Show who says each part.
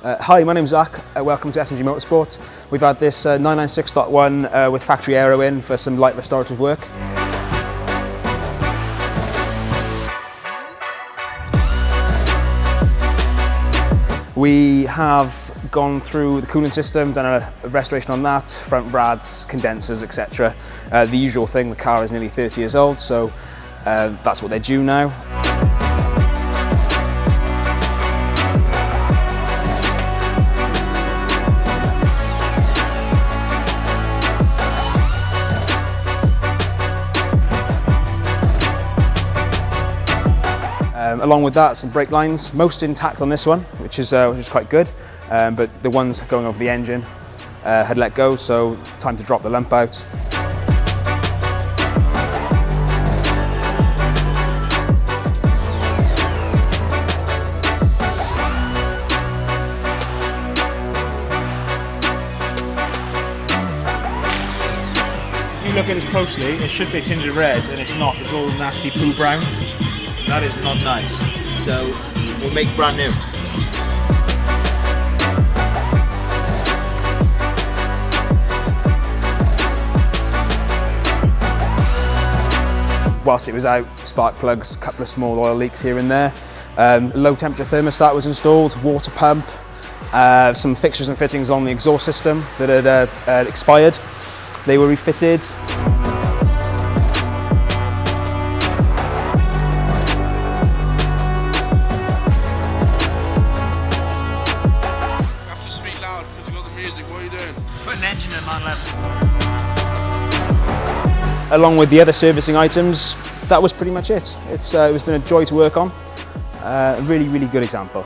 Speaker 1: Hi, my name's Zach. Welcome to SMG Motorsport. We've had this 996.1 with factory aero in for some light restorative work. We have gone through the cooling system, done a restoration on that, front rads, condensers, etc. The usual thing, the car is nearly 30 years old, so that's what they're due now. Along with that, some brake lines, most intact on this one, which is quite good, but the ones going over the engine had let go, so time to drop the lump out.
Speaker 2: If you look at it closely, it should be a tinge of red, and it's not. It's all nasty poo brown. That is not nice. So we'll make brand new.
Speaker 1: Whilst it was out, spark plugs, a couple of small oil leaks here and there. Low temperature thermostat was installed, water pump, some fixtures and fittings on the exhaust system that had expired. They were refitted.
Speaker 2: Put an engine in that level.
Speaker 1: Along with the other servicing items, that was pretty much it. It's been a joy to work on. A really, really good example.